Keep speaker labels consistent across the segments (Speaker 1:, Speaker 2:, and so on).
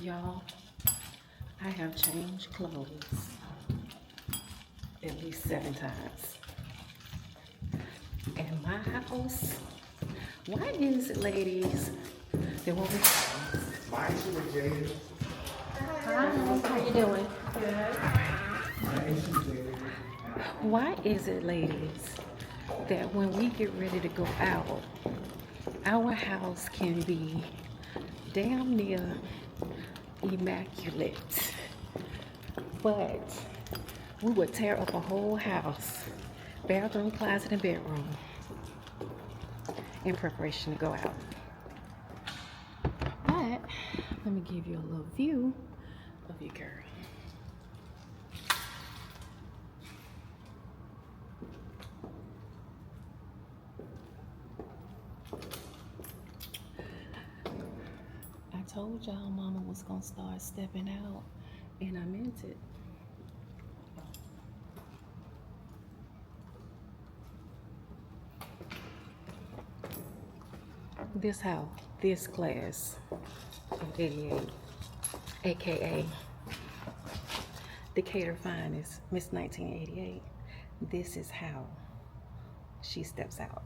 Speaker 1: Y'all, I have changed clothes at least 7 times. And my house, why is it, ladies, that when we... Hi, how you doing? Why is it, ladies, that when we get ready to go out, our house can be damn near immaculate, but we would tear up a whole house, bathroom, closet, and bedroom, in preparation to go out? But let me give you a little view of your girl. I told y'all mama was gonna start stepping out, and I meant it. This house, this class of 88, aka Decatur finest, Miss 1988. This is how she steps out.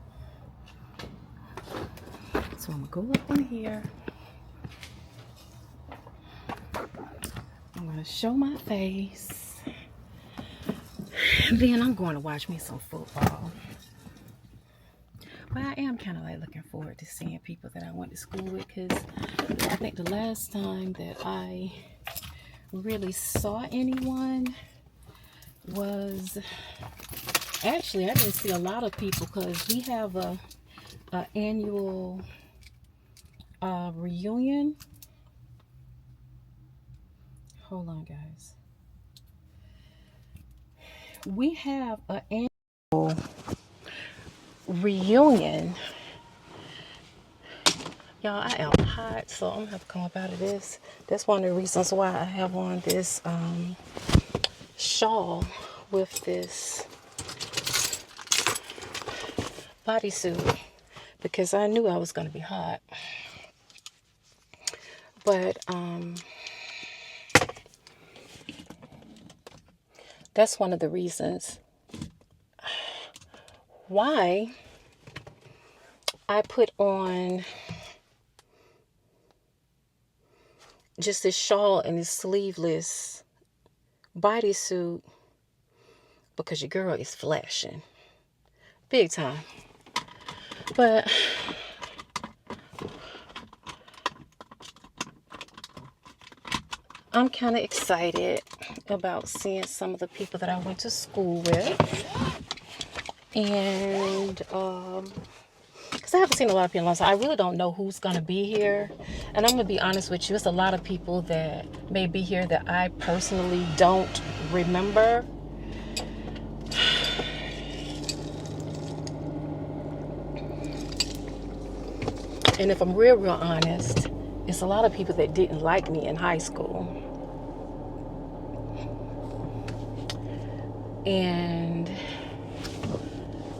Speaker 1: So I'm gonna go up in here. I'm gonna show my face. Then I'm going to watch me some football. But I am kind of like looking forward to seeing people that I went to school with, because I think the last time that I really saw anyone was, actually I didn't see a lot of people, because we have a annual reunion. Hold on, guys. We have an annual reunion. Y'all, I am hot, so I'm gonna have to come up out of this. That's one of the reasons why I have on this shawl with this bodysuit, because I knew I was gonna be hot. But that's one of the reasons why I put on just this shawl and this sleeveless bodysuit, because your girl is flashing big time. But I'm kind of excited about seeing some of the people that I went to school with. And because I haven't seen a lot of people in a long time, I really don't know who's going to be here. And I'm going to be honest with you, it's a lot of people that may be here that I personally don't remember. And if I'm real honest, it's a lot of people that didn't like me in high school.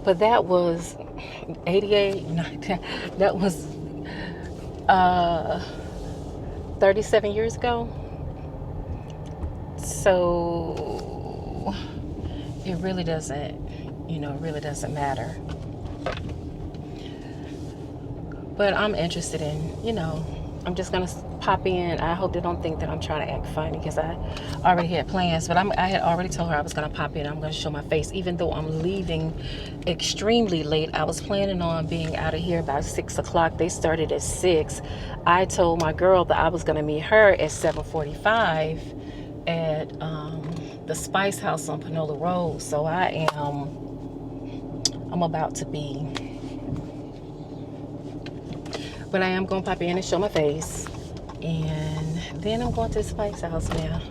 Speaker 1: But that was 88, that was 37 years ago. So it really doesn't, really doesn't matter. But I'm interested in, I'm just going to pop in. I hope they don't think that I'm trying to act funny, because I already had plans. But I had already told her I was going to pop in. I'm going to show my face, even though I'm leaving extremely late. I was planning on being out of here by 6 o'clock. They started at 6. I told my girl that I was going to meet her at 7:45 at the Spice House on Panola Road. So I'm about to be... But I am going to pop in and show my face. And then I'm going to the Spice House now.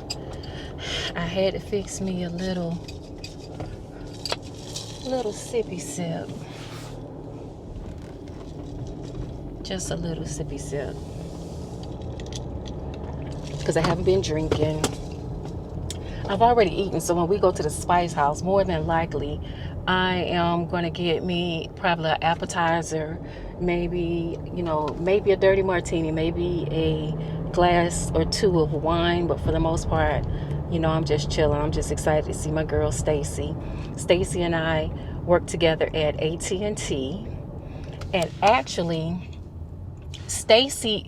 Speaker 1: I had to fix me a little sippy sip. Just a little sippy sip. Because I haven't been drinking. I've already eaten, so when we go to the Spice House, more than likely, I am going to get me probably an appetizer, maybe a dirty martini, maybe a glass or two of wine, but for the most part, I'm just chilling. I'm just excited to see my girl Stacy. Stacy and I work together at AT&T, and actually, Stacy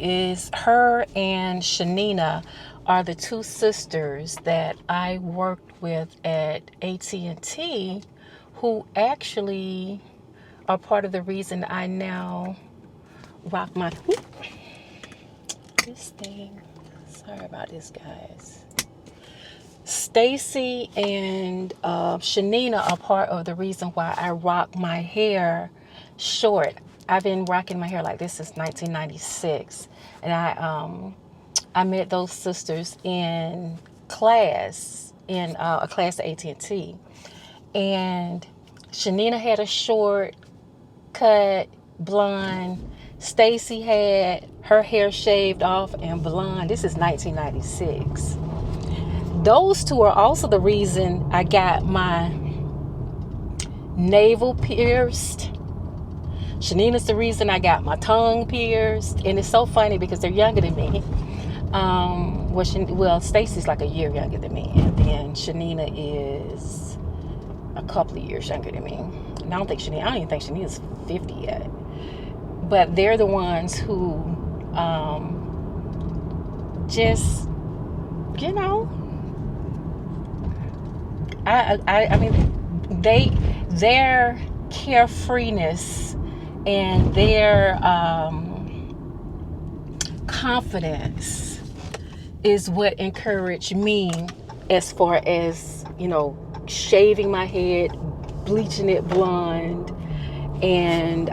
Speaker 1: her and Shanina are the two sisters that I worked with at AT&T, who actually are part of the reason I now rock this thing. Sorry about this, guys. Stacy and Shanina are part of the reason why I rock my hair short. I've been rocking my hair like this since 1996, and I met those sisters in class, in a class at AT&T, and Shanina had a short cut blonde. Stacy had her hair shaved off and blonde. This is 1996. Those two are also the reason I got my navel pierced. Shanina's the reason I got my tongue pierced. And it's so funny because they're younger than me. Stacy's like a year younger than me. And then Shanina is a couple of years younger than me. And I don't even think Shanina's 50 yet. But they're the ones who just, I mean, their carefreeness and their confidence is what encouraged me as far as, shaving my head, bleaching it blonde, and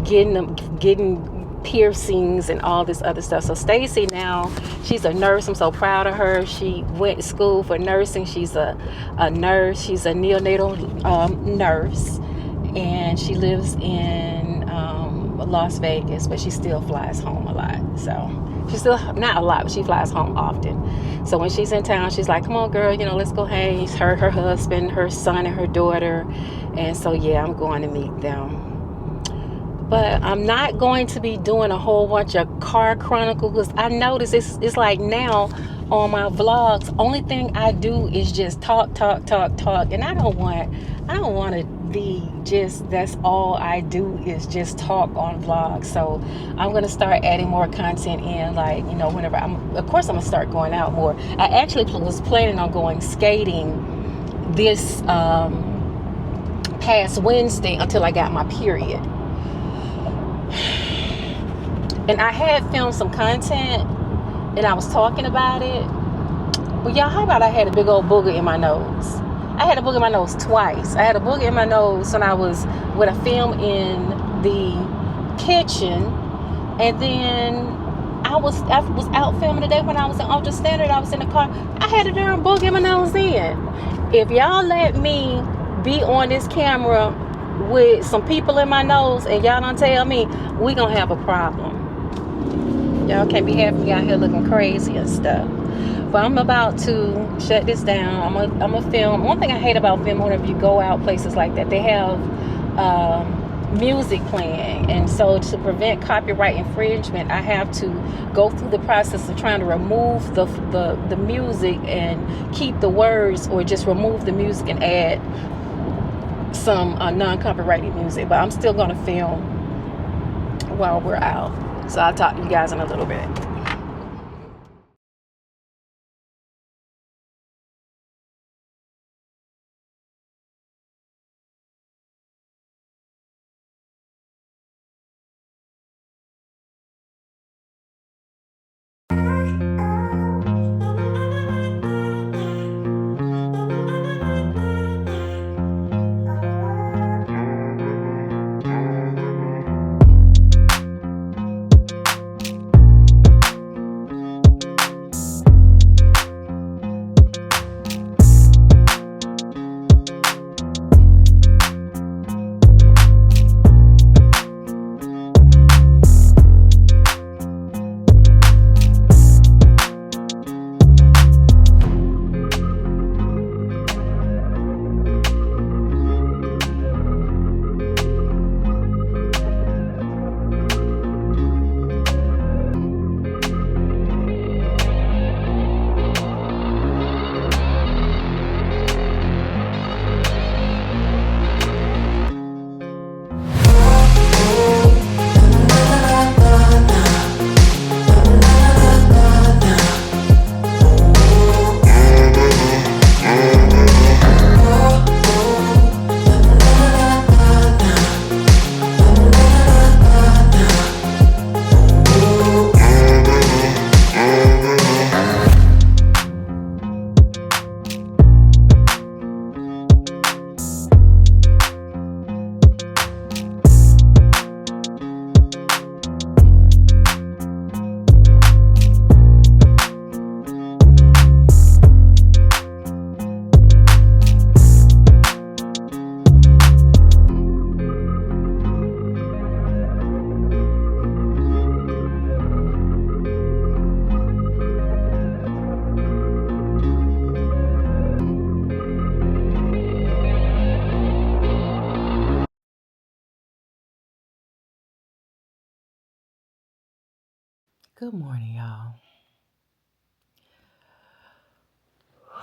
Speaker 1: getting piercings and all this other stuff. So Stacy now, she's a nurse. I'm so proud of her. She went to school for nursing. She's a nurse. She's a neonatal nurse, and she lives in Las Vegas, but she still flies home a lot. So she's still not a lot, but she flies home often. So when she's in town, she's like, "Come on, girl, let's go hang." Her husband, her son, and her daughter, and so yeah, I'm going to meet them. But I'm not going to be doing a whole bunch of car chronicles, because I notice it's like now on my vlogs, only thing I do is just talk, and I don't want to be just, that's all I do is just talk on vlogs. So I'm going to start adding more content in, like, whenever I'm going to start going out more. I actually was planning on going skating this past Wednesday until I got my period. And I had filmed some content and I was talking about it. But y'all, how about I had a big old booger in my nose? I had a booger in my nose twice. I had a booger in my nose when I was with a film in the kitchen. And then I was out filming today when I was in Ultra Standard. I was in the car. I had a darn booger in my nose then. If y'all let me be on this camera with some people in my nose and y'all don't tell me, we gonna have a problem. Y'all can't be having me out here looking crazy and stuff. But I'm about to shut this down. I'm gonna film. One thing I hate about filming, whenever you go out places like that, they have music playing, and so to prevent copyright infringement, I have to go through the process of trying to remove the music and keep the words, or just remove the music and add some non-copyrighted music. But I'm still going to film while we're out. So I'll talk to you guys in a little bit. Good morning, y'all.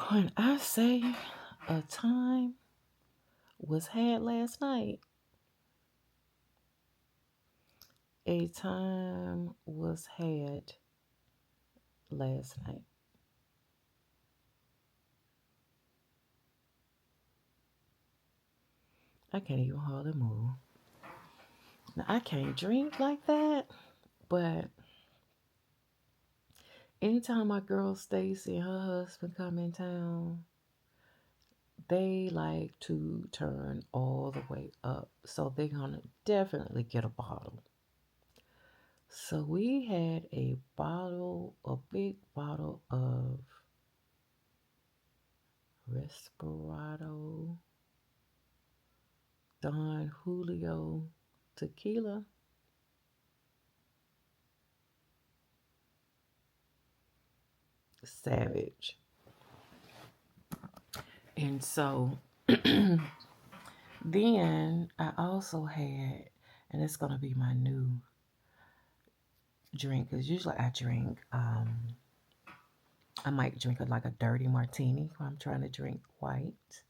Speaker 1: When I say a time was had last night, a time was had last night. I can't even hardly move. Now, I can't drink like that, but anytime my girl Stacy and her husband come in town, they like to turn all the way up. So they're gonna definitely get a bottle. So we had a big bottle of Respirado Don Julio Tequila. Savage. And so then I also had, and it's gonna be my new drink, because usually I might drink like a dirty martini if I'm trying to drink white.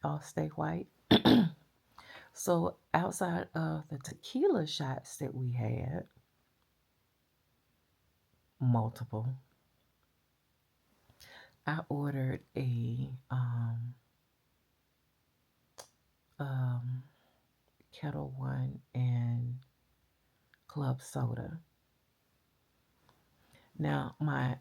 Speaker 1: I'll stay white. So outside of the tequila shots that we had, multiple, I ordered a um, Kettle One and club soda. Now my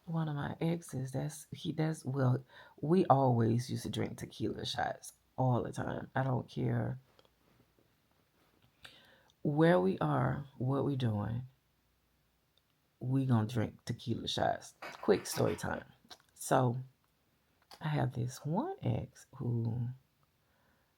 Speaker 1: one of my exes, he does well, we always used to drink tequila shots all the time. I don't care where we are, what we doing, we gonna drink tequila shots. Quick story time. So I have this one ex who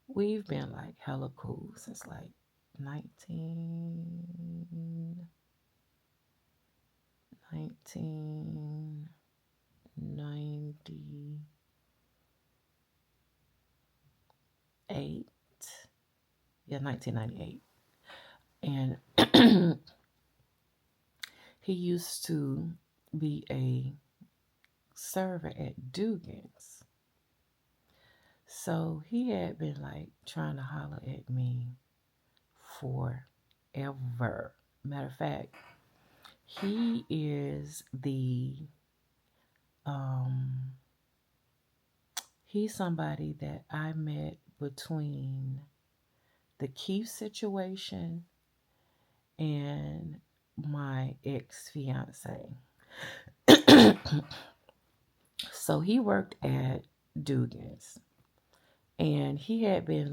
Speaker 1: we've been like hella cool since like 1998. Yeah, 1998. And he used to be a server at Dugan's. So he had been like trying to holler at me forever. Matter of fact, he is um he's somebody that I met between the Keith situation and my ex fiance. So he worked at Dugan's, and he had been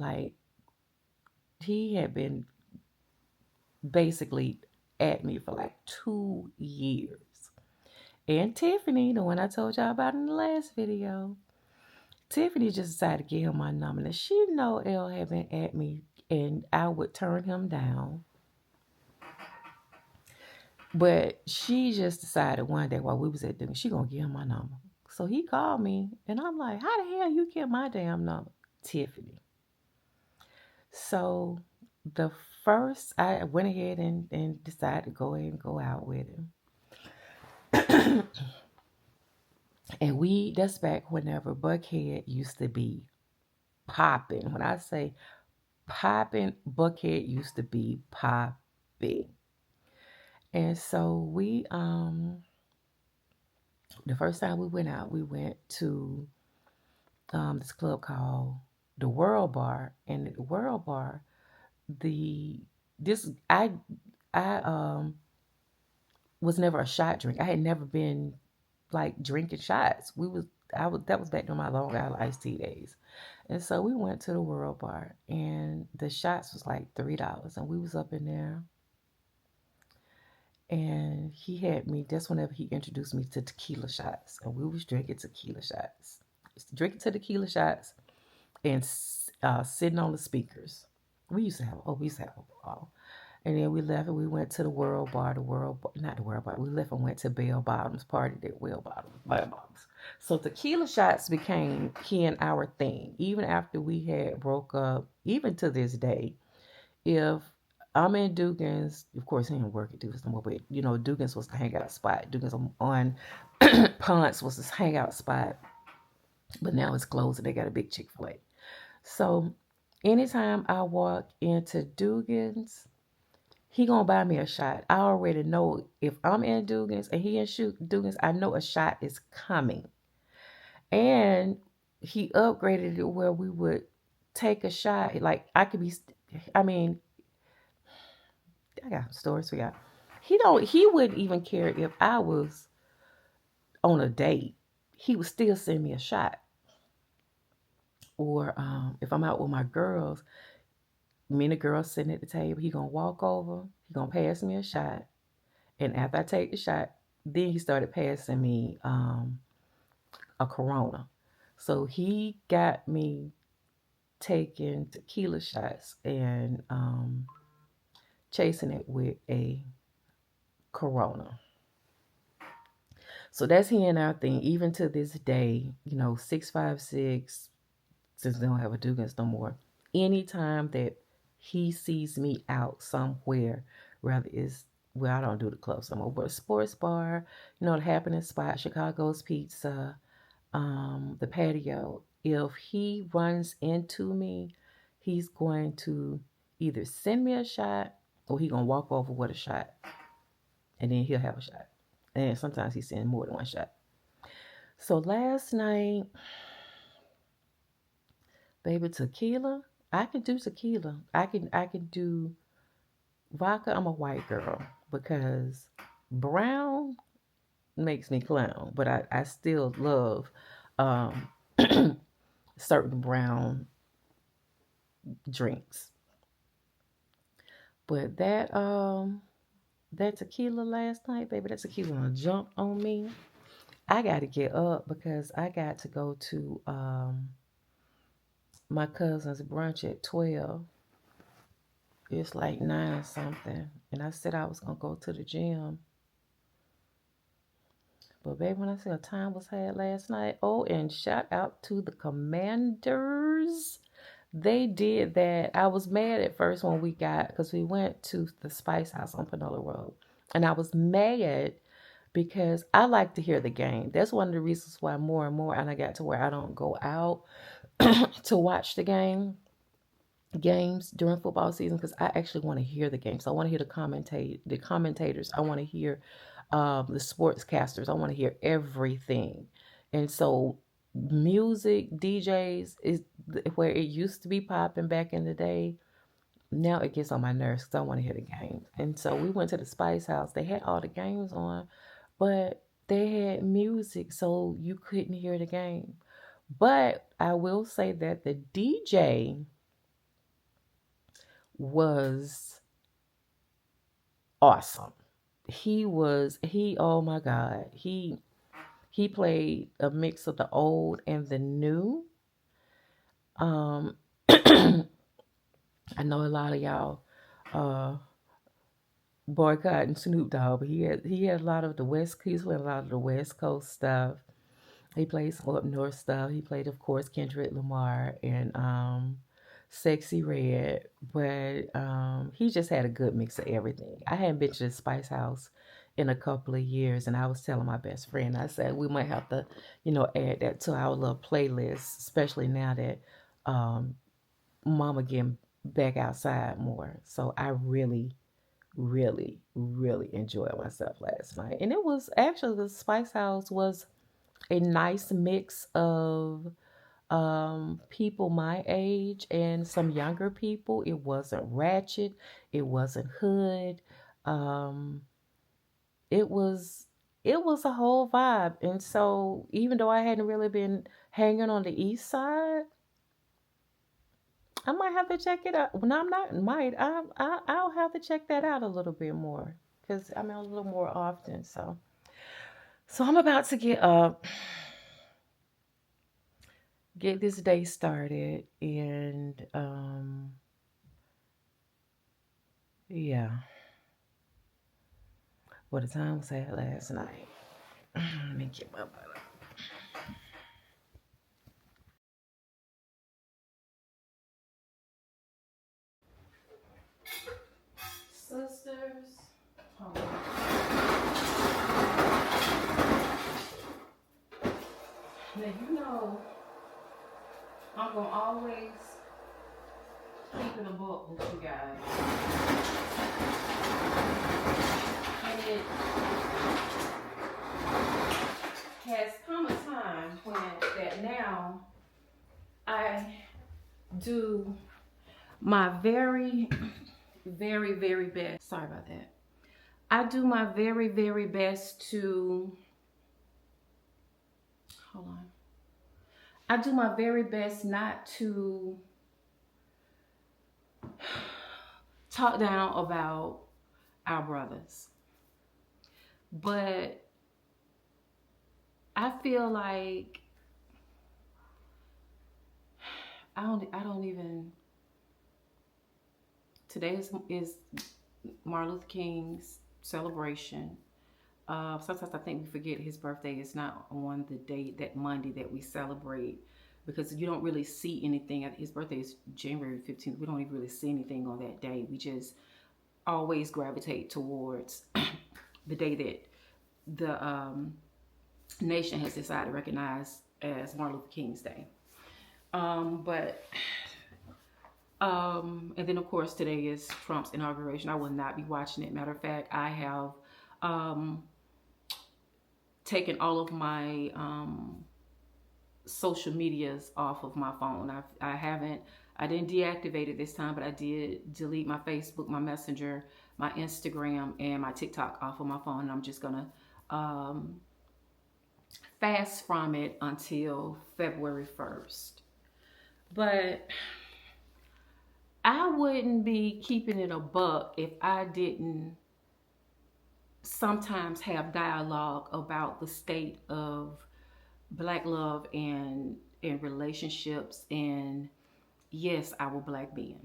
Speaker 1: basically at me for like 2 years. And Tiffany, the one I told y'all about in the last video, Tiffany just decided to give him my number. Now she know L had been at me and I would turn him down. But she just decided one day while we was at dinner, she gonna give him my number. So he called me and I'm like, how the hell you get my damn number? Tiffany. So the first I went ahead and decided to go ahead and go out with him. And that's back whenever Buckhead used to be popping. When I say popping, Buckhead used to be popping. And so the first time we went out, we went to this club called the World Bar. And at the World Bar, this I was never a shot drink. I had never been like drinking shots. That was back during my Long Island iced tea days. And so we went to the World Bar and the shots was like $3 and we was up in there and he had me, that's whenever he introduced me to tequila shots. And we was drinking tequila shots. Drinking tequila shots and sitting on the speakers. We used to have a ball. And then we left and we went to the World Bar, not the World Bar. We left and went to Bell Bottoms, partied at Bell Bottoms. So tequila shots became he and our thing. Even after we had broke up, even to this day, if
Speaker 2: I'm in Dugan's. Of course, he didn't work at Dugan's no more, but Dugan's was the hangout spot. Dugan's on Ponce was this hangout spot, but now it's closed and they got a big Chick-fil-A. So anytime I walk into Dugan's, he gonna buy me a shot. I already know if I'm in Dugan's and he in Dugan's, I know a shot is coming. And he upgraded it where we would take a shot. Like I could be, I mean, I got stories for y'all. He wouldn't even care if I was on a date. He would still send me a shot. Or if I'm out with my girls, me and the girls sitting at the table, he gonna walk over, he gonna pass me a shot. And after I take the shot, then he started passing me a Corona. So he got me taking tequila shots and chasing it with a Corona. So that's he and our thing. Even to this day, 656, since they don't have a Dugan's no more. Anytime that he sees me out somewhere, rather it's I don't do the clubs no more, but a sports bar, the happening spot, Chicago's Pizza, the patio. If he runs into me, he's going to either send me a shot or he gonna walk over with a shot, and then he'll have a shot. And sometimes he sends more than one shot. So last night, baby, tequila. I can do tequila. I can do vodka. I'm a white girl because brown makes me clown, but I still love um, certain brown drinks. But that tequila last night, baby, that tequila jumped on me. I got to get up because I got to go to my cousin's brunch at 12. It's like 9 something. And I said I was going to go to the gym. But baby, when I said a time was had last night, oh, and shout out to the Commanders. They did that. I was mad at first when because we went to the Spice House on Panola Road. And I was mad because I like to hear the game. That's one of the reasons why more and more, and I got to where I don't go out to watch games during football season because I actually want to hear the games. So I want to hear the commentators. I want to hear the sportscasters. I want to hear everything. And so music, DJs is where it used to be popping back in the day. Now it gets on my nerves because I want to hear the games. And so we went to the Spice House. They had all the games on, but they had music, so you couldn't hear the game. But I will say that the DJ was awesome. Oh my God. He played a mix of the old and the new. Um I know a lot of y'all uh boycotting Snoop Dogg, but he had a lot of the he's playing a lot of the West Coast stuff. He played some up north stuff. He played, of course, Kendrick Lamar and Sexy Red, but he just had a good mix of everything. I hadn't been to the Spice House in a couple of years, and I was telling my best friend, I said we might have to, add that to our little playlist, especially now that um, Mama getting back outside more. So I really, really, really enjoyed myself last night, and it was actually the Spice House was a nice mix of people my age and some younger people. It wasn't ratchet, it wasn't hood. Um, it was a whole vibe. And so even though I hadn't really been hanging on the east side, I might have to check it out. No, I'm not might. I'll have to check that out a little bit more because I'm a little more often. So I'm about to get this day started and yeah, what the time was at last night. Let me get my butt up.
Speaker 1: Now you know I'm gonna always keep it a book with you guys. And it has come a time when that now I do my very, very, very best. Sorry about that. I do my very, very best to, hold on. I do my very best not to talk down about our brothers. But I feel like I don't even, today is Martin Luther King's celebration. Sometimes I think we forget his birthday is not on the date, that Monday that we celebrate, because you don't really see anything. His birthday is January 15th. We don't even really see anything on that day. We just always gravitate towards the day that the nation has decided to recognize as Martin Luther King's Day. And then of course today is Trump's inauguration. I will not be watching it. Matter of fact, I have taken all of my social medias off of my phone. I didn't deactivate it this time, but I did delete my Facebook, my Messenger, my Instagram, and my TikTok off of my phone. And I'm just gonna fast from it until February 1st. But I wouldn't be keeping it a buck if I didn't sometimes have dialogue about the state of Black love and relationships, and yes, our Black men.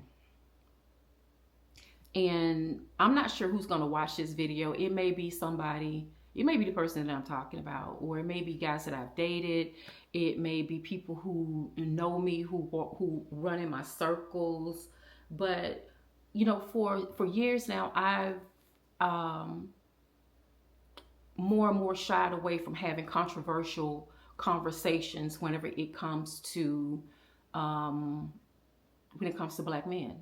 Speaker 1: And I'm not sure who's going to watch this video. It may be somebody, it may be the person that I'm talking about, or it may be guys that I've dated. It may be people who know me, who run in my circles. But you know, for years now, I've more and more shied away from having controversial conversations whenever it comes to Black men.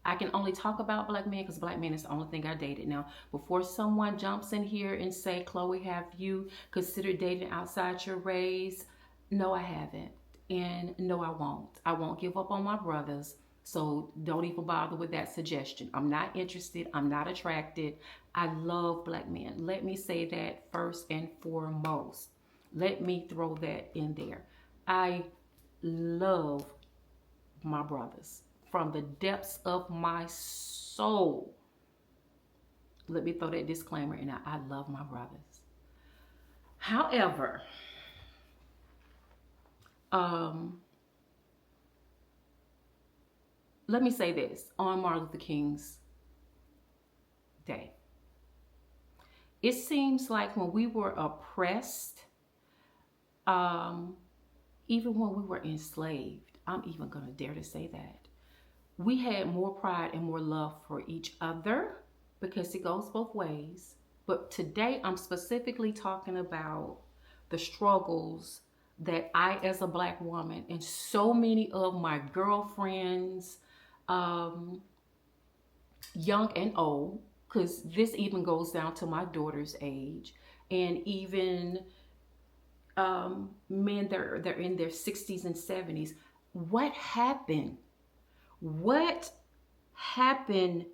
Speaker 1: I can only talk about Black men because Black men is the only thing I dated. Now, before someone jumps in here and say, Chloe, have you considered dating outside your race? No, I haven't. And no, I won't. I won't give up on my brothers. So don't even bother with that suggestion. I'm not interested. I'm not attracted. I love Black men. Let me say that first and foremost. Let me throw that in there. I love my brothers from the depths of my soul. Let me throw that disclaimer in there. I love my brothers. However, let me say this on Martin Luther King's Day. It seems like when we were oppressed, even when we were enslaved, I'm even going to dare to say that, we had more pride and more love for each other, because it goes both ways. But today I'm specifically talking about the struggles that I, as a Black woman, and so many of my girlfriends, young and old, because this even goes down to my daughter's age, and even men that are in their 60s and 70s. What happened? What happened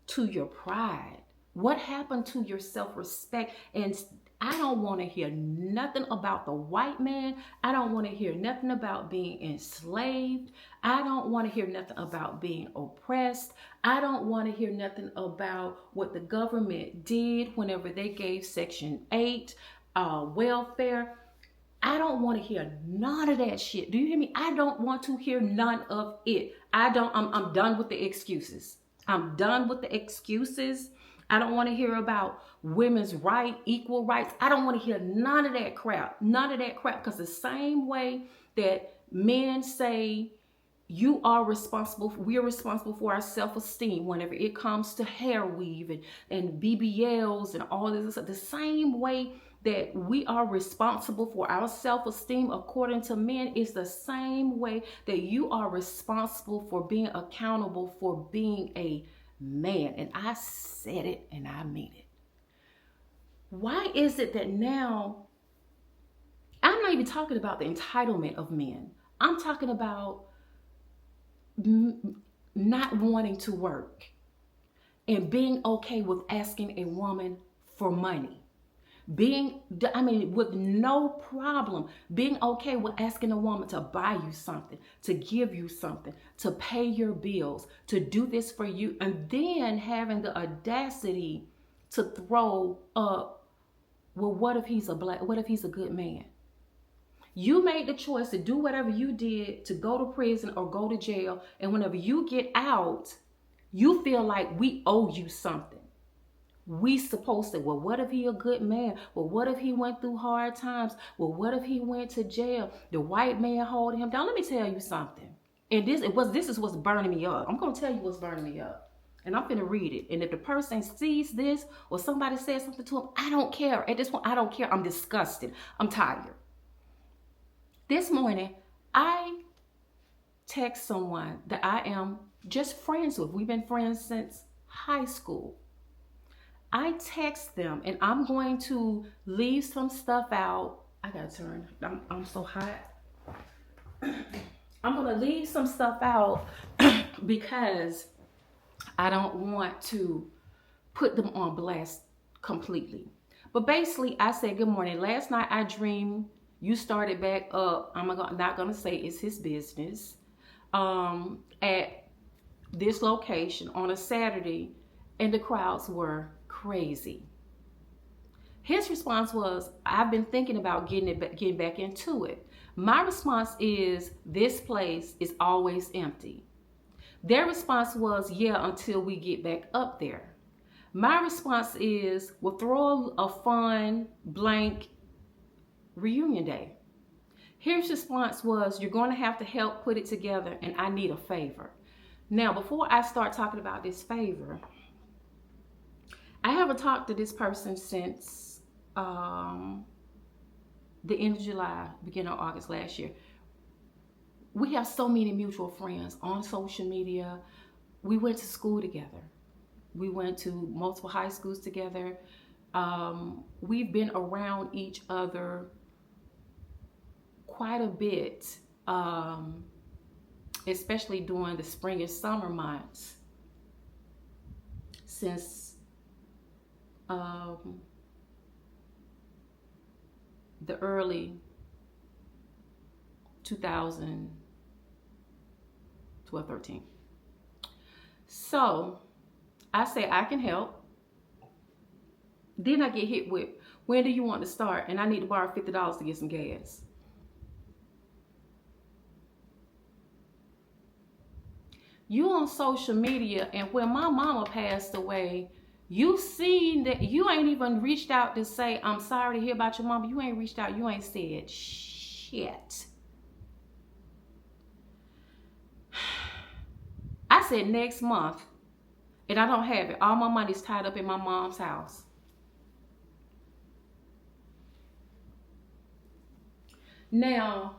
Speaker 1: to your pride? What happened to your self-respect? And I don't want to hear nothing about the white man. I don't want to hear nothing about being enslaved. I don't want to hear nothing about being oppressed. I don't want to hear nothing about what the government did whenever they gave Section 8 welfare. I don't want to hear none of that shit. Do you hear me? I don't want to hear none of it. I'm done with the excuses. I'm done with the excuses. I don't want to hear about women's right, equal rights. I don't want to hear none of that crap. None of that crap. Because the same way that men say we are responsible for our self-esteem whenever it comes to hair weave and BBLs and all this stuff, the same way
Speaker 2: that we are responsible for our self-esteem according to men is the same way that you are responsible for being accountable for being a man. And I said it and I mean it. Why is it that now, I'm not even talking about the entitlement of men. I'm talking about not wanting to work and being okay with asking a woman for money. With no problem, being okay with asking a woman to buy you something, to give you something, to pay your bills, to do this for you, and then having the audacity to throw up, well, what if he's a good man? You made the choice to do whatever you did to go to prison or go to jail, and whenever you get out, you feel like we owe you something. We supposed to, well, what if he a good man? Well, what if he went through hard times? Well, what if he went to jail? The white man holding him down. Let me tell you something. And this is what's burning me up. I'm gonna tell you what's burning me up. And I'm gonna read it. And if the person sees this or somebody says something to him, I don't care. At this point, I don't care. I'm disgusted. I'm tired. This morning, I text someone that I am just friends with. We've been friends since high school. I text them and I'm going to leave some stuff out. I gotta turn, I'm so hot. I'm gonna leave some stuff out because I don't want to put them on blast completely. But basically, I said, good morning. Last night I dreamed you started back up. I'm not gonna say it's his business. At this location on a Saturday, and the crowds were crazy. His response was, I've been thinking about getting back into it. My response is, this place is always empty. Their response was, yeah, until we get back up there. My response is, we'll throw a fun blank reunion day. His response was, you're going to have to help put it together and I need a favor. Now, before I start talking about this favor, I haven't talked to this person since the end of July, beginning of August last year. We have so many mutual friends on social media. We went to school together. We went to multiple high schools together. We've been around each other quite a bit, especially during the spring and summer months since the early 2012, 13. So I say I can help. Then I get hit with, when do you want to start? And I need to borrow $50 to get some gas. You on social media, and when my mama passed away, you seen that you ain't even reached out to say, I'm sorry to hear about your mama. You ain't reached out. You ain't said shit. I said next month, and I don't have it. All my money's tied up in my mom's house. Now,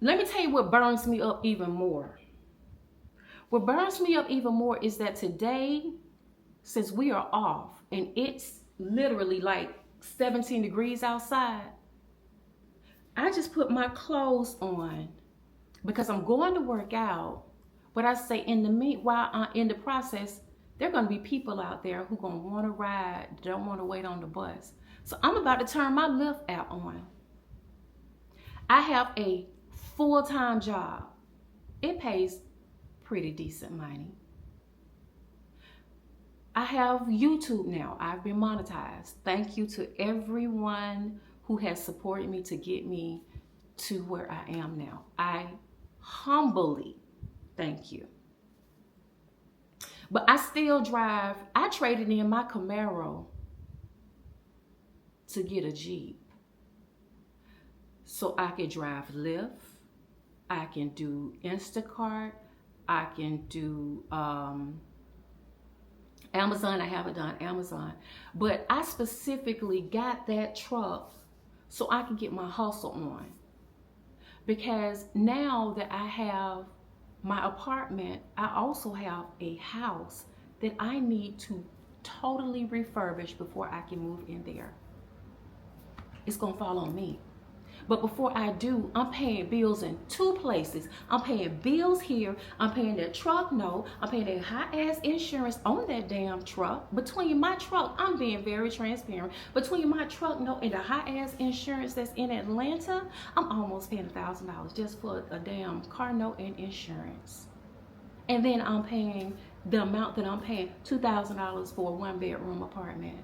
Speaker 2: let me tell you what burns me up even more. What burns me up even more is that today, since we are off and it's literally like 17 degrees outside, I just put my clothes on because I'm going to work out. But I say in the process, there are going to be people out there who going to want to ride, don't want to wait on the bus. So I'm about to turn my Lyft app on. I have a full-time job. It pays pretty decent money. I have YouTube now. I've been monetized. Thank you to everyone who has supported me to get me to where I am now. I humbly thank you. But I still drive. I traded in my Camaro to get a Jeep so I could drive Lyft. I can do Instacart. I can do
Speaker 1: Amazon, I haven't done Amazon, but I specifically got that truck so I can get my hustle on. Because now that I have my apartment, I also have a house that I need to totally refurbish before I can move in there. It's gonna fall on me. But before I do, I'm paying bills in two places. I'm paying bills here. I'm paying that truck note. I'm paying that high-ass insurance on that damn truck. Between my truck, I'm being very transparent. Between my truck note and the high-ass insurance that's in Atlanta, I'm almost paying $1,000 just for a damn car note and insurance. And then I'm paying the amount that I'm paying, $2,000 for a one-bedroom apartment.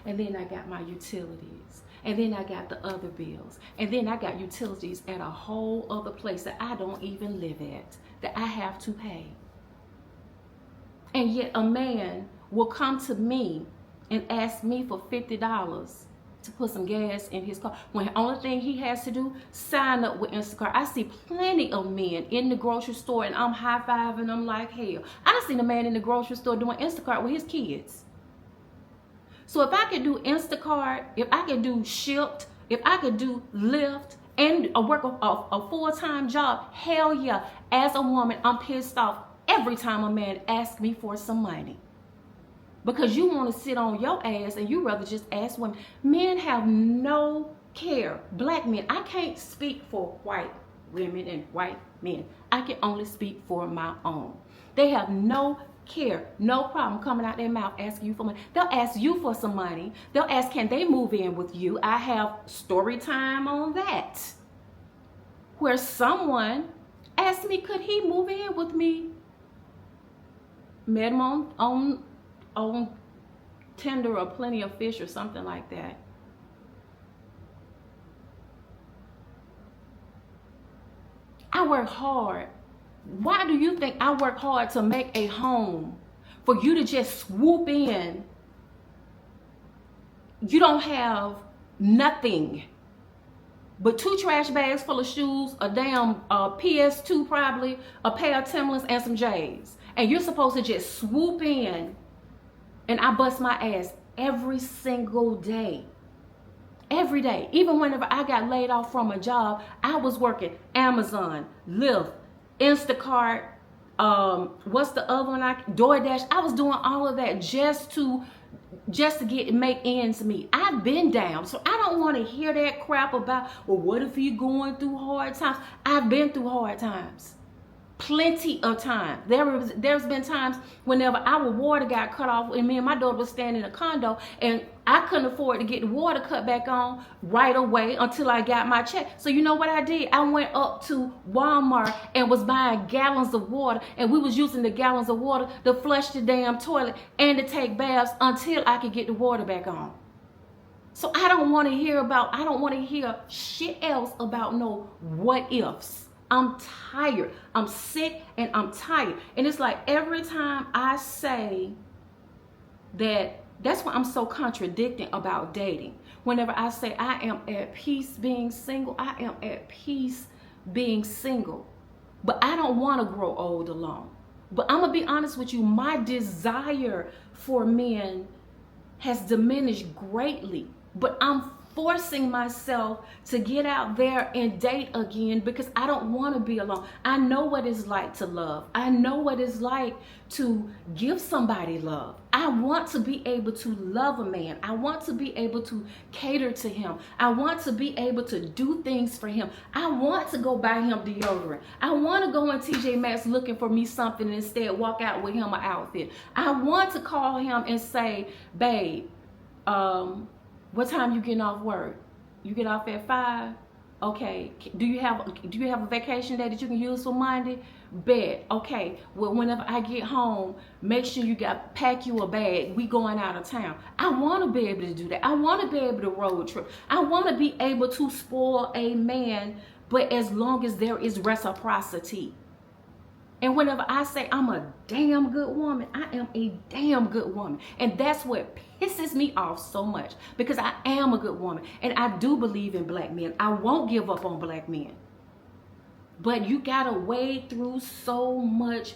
Speaker 1: And then I got my utilities. And then I got the other bills. And then I got utilities at a whole other place that I don't even live at, that I have to pay. And yet a man will come to me and ask me for $50 to put some gas in his car, when the only thing he has to do, sign up with Instacart. I see plenty of men in the grocery store and I'm high-fiving them like hell. I done seen a man in the grocery store doing Instacart with his kids. So if I could do Instacart, if I could do Shipt, if I could do Lyft, and work a full-time job, hell yeah. As a woman, I'm pissed off every time a man asks me for some money. Because you want to sit on your ass and you rather just ask women. Men have no care. Black men, I can't speak for white women and white men. I can only speak for my own. They have no care, no problem coming out their mouth asking you for money. They'll ask you for some money. They'll ask, can they move in with you? I have story time on that, where someone asked me, could he move in with me? Met him on Tinder or Plenty of Fish or something like that. I work hard. Why do you think I work hard to make a home for you to just swoop in? You don't have nothing but 2 trash bags full of shoes, a damn PS2 probably, a pair of Timberlands and some J's. And you're supposed to just swoop in and I bust my ass every single day. Every day. Even whenever I got laid off from a job, I was working Amazon, Lyft, Instacart, what's the other one? DoorDash. I was doing all of that just to make ends meet. I've been down, so I don't want to hear that crap about, well, what if you're going through hard times? I've been through hard times. Plenty of time. There's been times whenever our water got cut off and me and my daughter was staying in a condo and I couldn't afford to get the water cut back on right away until I got my check. So you know what I did? I went up to Walmart and was buying gallons of water, and we was using the gallons of water to flush the damn toilet and to take baths until I could get the water back on. So I don't want to hear shit else about no what ifs. I'm tired. I'm sick and I'm tired. And it's like every time I say that, that's why I'm so contradicting about dating. Whenever I say I am at peace being single, I am at peace being single. But I don't want to grow old alone. But I'm going to be honest with you, my desire for men has diminished greatly. But I'm forcing myself to get out there and date again because I don't want to be alone. I know what it's like to love. I know what it's like to give somebody love. I want to be able to love a man. I want to be able to cater to him. I want to be able to do things for him. I want to go buy him deodorant. I want to go in TJ Maxx looking for me something and instead walk out with him an outfit. I want to call him and say, babe, what time you getting off work? You get off at 5? Okay. Do you have a vacation day that you can use for Monday? Bet. Okay. Well, whenever I get home, make sure you pack you a bag. We going out of town. I want to be able to do that. I want to be able to road trip. I want to be able to spoil a man, but as long as there is reciprocity. And whenever I say I'm a damn good woman, I am a damn good woman. And that's what pisses me off so much, because I am a good woman and I do believe in black men. I won't give up on black men. But you gotta wade through so much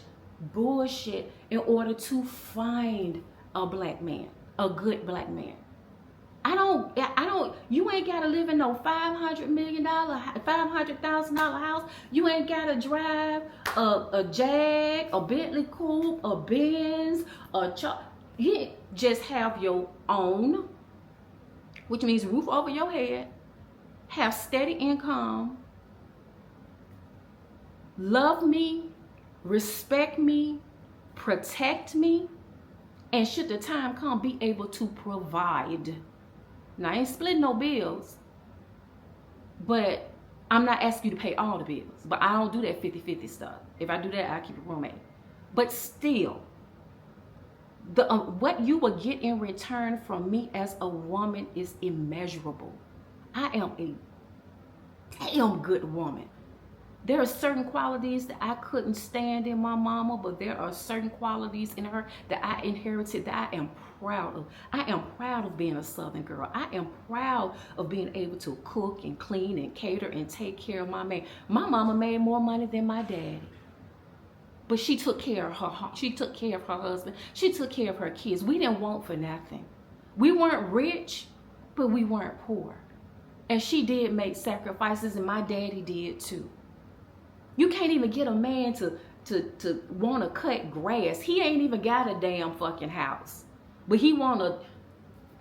Speaker 1: bullshit in order to find
Speaker 2: a black man, a good black man. You ain't gotta live in no $500 million, $500,000 house. You ain't gotta drive a Jag, a Bentley Coupe, a Benz, you just have your own, which means roof over your head, have steady income, love me, respect me, protect me, and should the time come, be able to provide. Now, I ain't splitting no bills, but I'm not asking you to pay all the bills. But I don't do that 50-50 stuff. If I do that, I keep a roommate. But still, what you will get in return from me as a woman is immeasurable. I am a damn good woman. There are certain qualities that I couldn't stand in my mama, but there are certain qualities in her that I inherited that I am proud of. I am proud of being a Southern girl. I am proud of being able to cook and clean and cater and take care of my man. My mama made more money than my daddy, but she took care of her. She took care of her husband. She took care of her kids. We didn't want for nothing. We weren't rich, but we weren't poor. And she did make sacrifices, and my daddy did too. You can't even get a man to want to cut grass. He ain't even got a damn fucking house. But he want to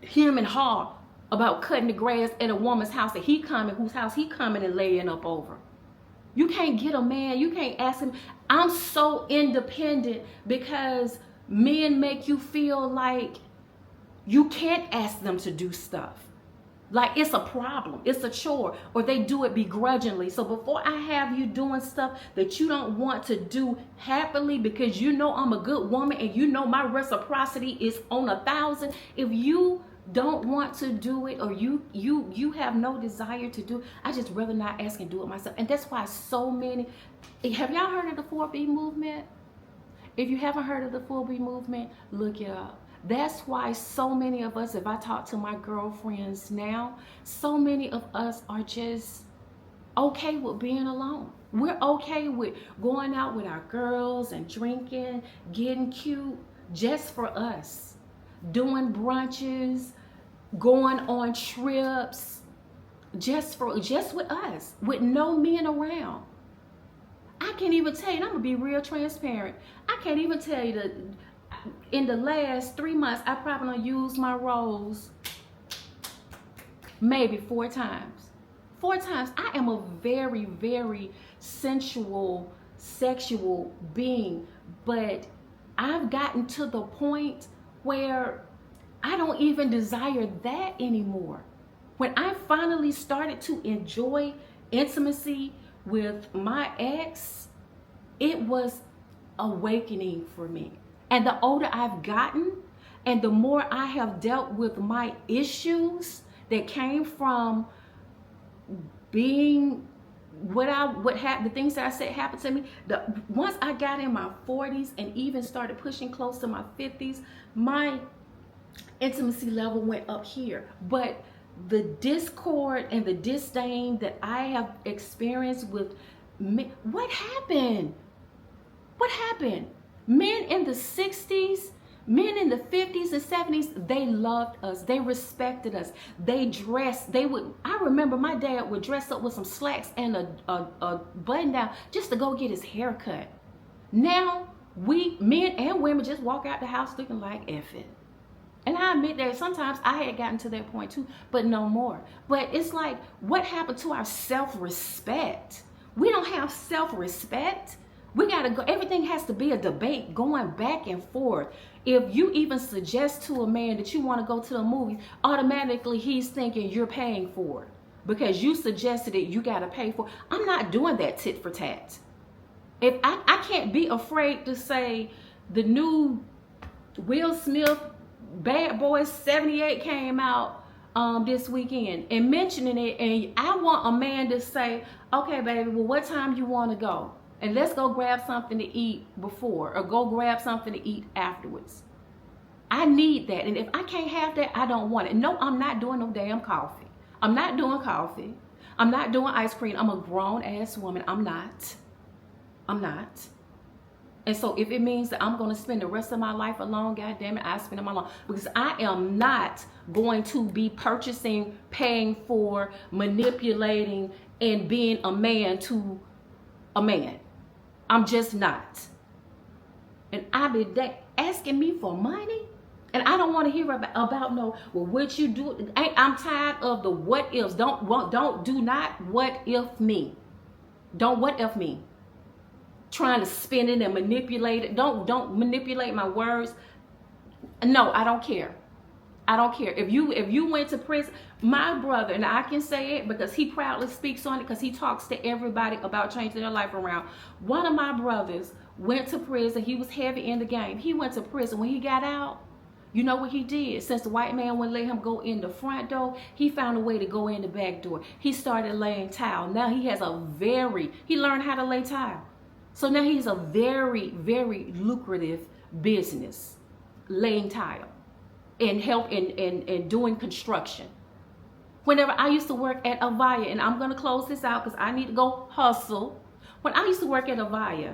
Speaker 2: him and her about cutting the grass at a woman's house that whose house he coming and laying up over. You can't get a man, you can't ask him. I'm so independent because men make you feel like you can't ask them to do stuff. Like it's a problem, it's a chore, or they do it begrudgingly. So before I have you doing stuff that you don't want to do happily because you know I'm a good woman and you know my reciprocity is on 1,000, if you don't want to do it or you have no desire to do it, I just rather not ask and do it myself. And that's why so many, have y'all heard of the 4B movement? If you haven't heard of the 4B movement, look it up. That's why so many of us, if I talk to my girlfriends now, so many of us are just okay with being alone. We're okay with going out with our girls and drinking, getting cute, just for us. Doing brunches, going on trips, just with us, with no men around. I can't even tell you, and I'm gonna be real transparent. I can't even tell you that in the last 3 months, I probably used my rose maybe 4 times. 4 times. I am a very, very sensual, sexual being, but I've gotten to the point where I don't even desire that anymore. When I finally started to enjoy intimacy with my ex, it was awakening for me. And the older I've gotten and the more I have dealt with my issues that came from being the things that I said happened to me, once I got in my 40s and even started pushing close to my 50s, my intimacy level went up here. But the discord and the disdain that I have experienced with men, what happened? What happened? Men in the 60s, men in the 50s and 70s, they loved us. They respected us. They dressed. I remember my dad would dress up with some slacks and a button down just to go get his hair cut. Now, men and women just walk out the house looking like F it. And I admit that sometimes I had gotten to that point too, but no more. But it's like, what happened to our self-respect? We don't have self-respect. We gotta go, everything has to be a debate going back and forth. If you even suggest to a man that you wanna go to the movie, automatically he's thinking you're paying for it. Because you suggested it, you gotta pay for it. I'm not doing that tit for tat. If I can't be afraid to say the new Will Smith Bad Boys 78 came out this weekend and mentioning it, and I want a man to say, okay baby, well what time you wanna go? And let's go grab something to eat before, or go grab something to eat afterwards. I need that. And if I can't have that, I don't want it. No, I'm not doing no damn coffee. I'm not doing coffee. I'm not doing ice cream. I'm a grown ass woman. I'm not.
Speaker 1: And so if it means that I'm going to spend the rest of my life alone, God damn it, I spend it alone. Because I am not going to be purchasing, paying for, manipulating, and being a man to a man. I'm just not. And I be asking me for money. And I don't want to hear about no, well, what you do. I'm tired of the what ifs. Do not what if me. Don't what if me. Trying to spin it and manipulate it. Don't manipulate my words. No, I don't care. I don't care. If you went to prison, my brother, and I can say it because he proudly speaks on it because he talks to everybody about changing their life around. One of my brothers went to prison. He was heavy in the game. He went to prison. When he got out, you know what he did? Since the white man wouldn't let him go in the front door, he found a way to go in the back door. He started laying tile. Now he learned how to lay tile. So now he's a very, very lucrative business, laying tile and help in doing construction. Whenever I used to work at Avaya, and I'm going to close this out because I need to go hustle. When I used to work at Avaya,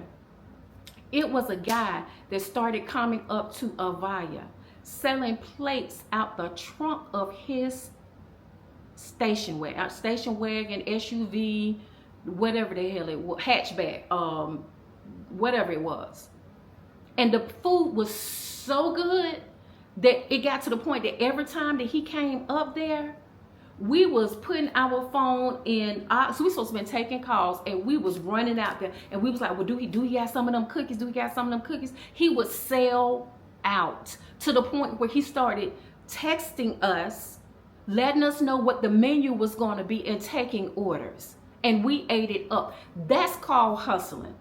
Speaker 1: it was a guy that started coming up to Avaya, selling plates out the trunk of his station wagon, SUV, whatever the hell it was, hatchback, whatever it was. And the food was so good that it got to the point that every time that he came up there, we was putting our phone in, so we supposed to be taking calls, and we was running out there, and we was like, well, do he have some of them cookies? Do he got some of them cookies? He would sell out to the point where he started texting us, letting us know what the menu was going to be and taking orders. And we ate it up. That's called hustling.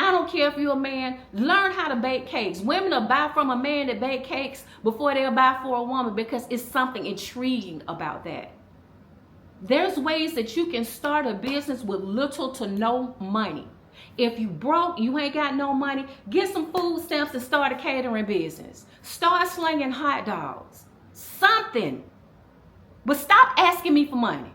Speaker 1: I don't care if you're a man, learn how to bake cakes. Women will buy from a man that bake cakes before they'll buy for a woman because it's something intriguing about that. There's ways that you can start a business with little to no money. If you broke, you ain't got no money, get some food stamps and start a catering business. Start slinging hot dogs. Something. But stop asking me for money.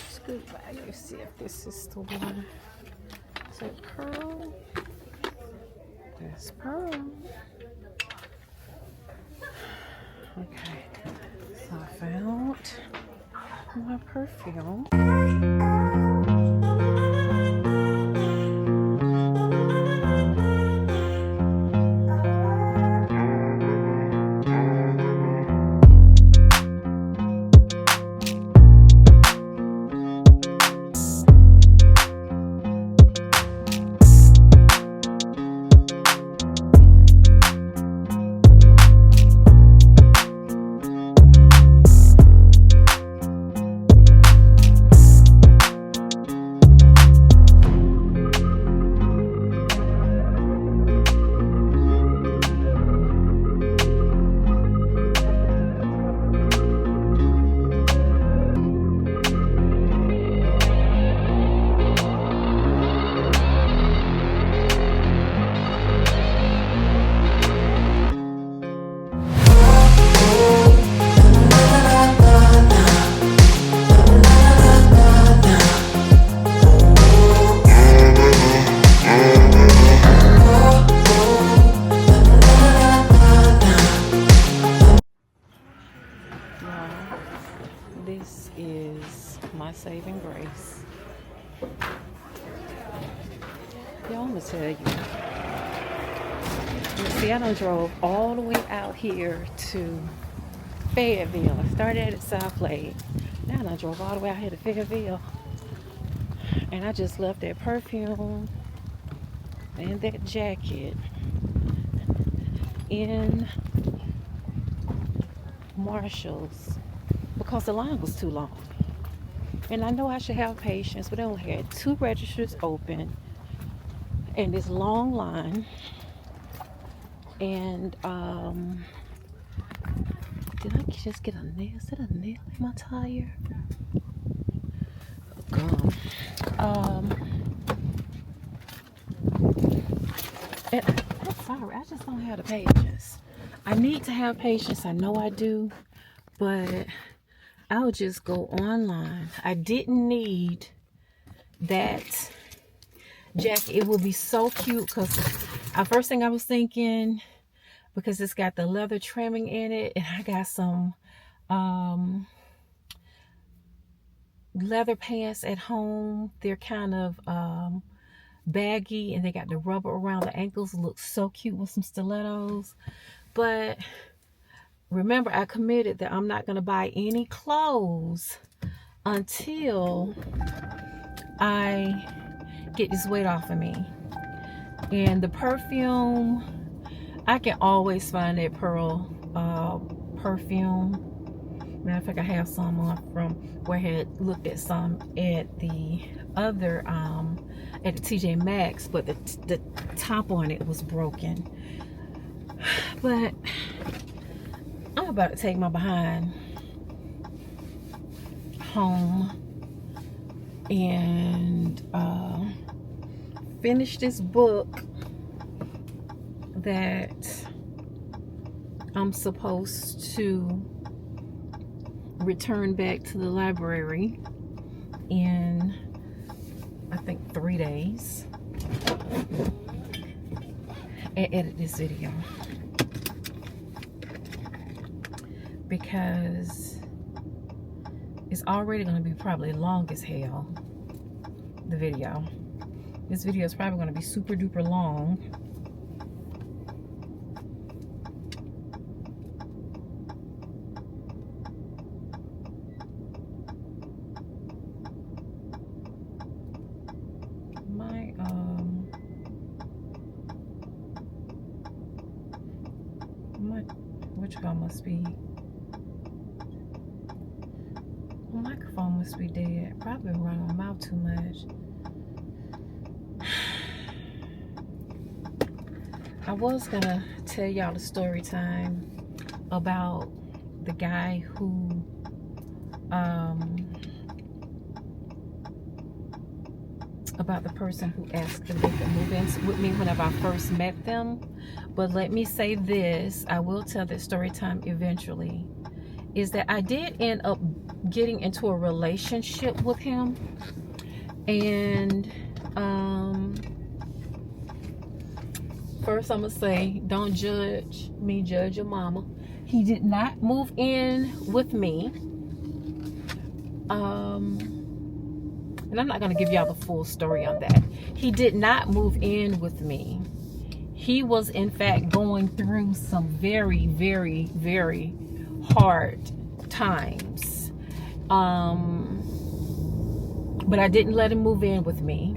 Speaker 1: Scoot by you, see if this is the one. Is it pearl? That's pearl. Okay, so I found my perfume. This is my saving grace. Y'all, I'm gonna tell you. See, I done drove all the way out here to Fayetteville. I started at South Lake. Now I done drove all the way out here to Fayetteville. And I just left that perfume and that jacket in Marshall's because the line was too long. And I know I should have patience, but they only had 2 registers open and this long line. And did I just get a nail. Is it a nail in my tire? Gum. I'm sorry, I just don't have the patience. I need to have patience. I know I do, but I'll just go online. I didn't need that jacket. It will be so cute because first thing I was thinking, because it's got the leather trimming in it, and I got some leather pants at home. They're kind of baggy, and they got the rubber around the ankles. Look so cute with some stilettos. But remember, I committed that I'm not going to buy any clothes until I get this weight off of me. And the perfume, I can always find that Pearl perfume. Matter of fact, I have some on from where I had looked at some at the other at the TJ Maxx, but the top on it was broken. But I'm about to take my behind home and finish this book that I'm supposed to return back to the library in, I think, 3 days, and edit this video because it's already going to be probably long as hell. The video, this video is probably going to be super duper long. Which one must be? My microphone must be dead. Probably running my mouth too much. I was gonna tell y'all a story time about the guy who about the person who asked if they could move in with me whenever I first met them. But let me say this, I will tell this story time eventually, is that I did end up getting into a relationship with him. And first I'm gonna say, don't judge me, judge your mama. He did not move in with me. And I'm not going to give y'all the full story on that. He did not move in with me. He was, in fact, going through some very, very, very hard times. But I didn't let him move in with me.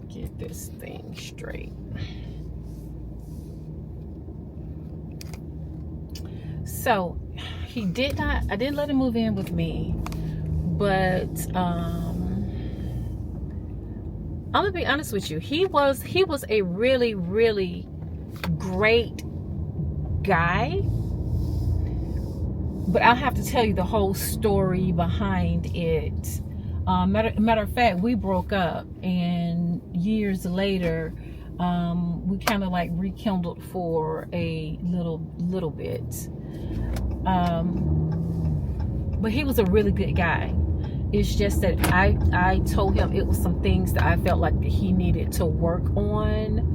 Speaker 1: Get this thing straight. So he did not, I didn't let him move in with me, but I'm gonna be honest with you, he was a really, really great guy, but I'll have to tell you the whole story behind it. Matter of fact, we broke up, and years later we kind of like rekindled for a little bit. But he was a really good guy. It's just that I told him it was some things that I felt like that he needed to work on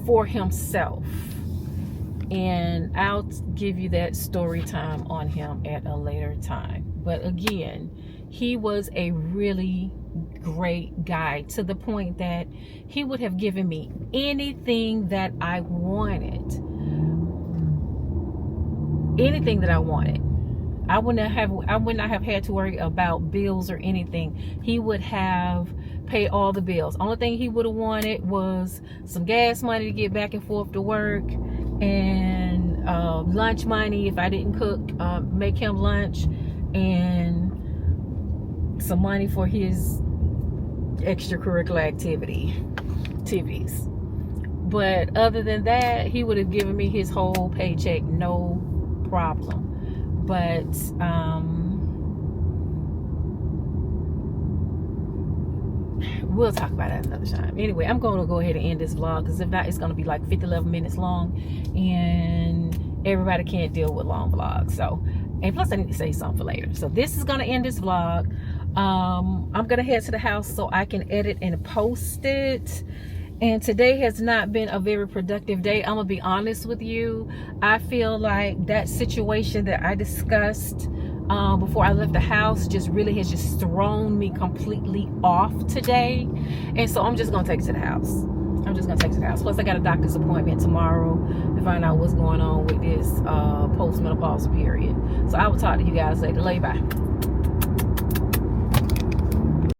Speaker 1: for himself. And I'll give you that story time on him at a later time. But again, he was a really great guy, to the point that he would have given me anything that I wanted. Anything that I wanted. I would not have had to worry about bills or anything. He would have paid all the bills. Only thing he would have wanted was some gas money to get back and forth to work, and lunch money if I didn't cook, make him lunch, and some money for his extracurricular activities. But other than that, he would have given me his whole paycheck, no problem. But we'll talk about that another time. Anyway, I'm going to go ahead and end this vlog, because if not, it's going to be like 11 minutes long, and everybody can't deal with long vlogs. So, and plus I need to say something for later. So this is going to end this vlog. I'm going to head to the house so I can edit and post it. And today has not been a very productive day. I'm gonna be honest with you. I feel like that situation that I discussed before I left the house just really has just thrown me completely off today. And so I'm just gonna take it to the house. I'm just gonna take it to the house. Plus I got a doctor's appointment tomorrow to find out what's going on with this postmenopausal period. So I will talk to you guys later. Bye.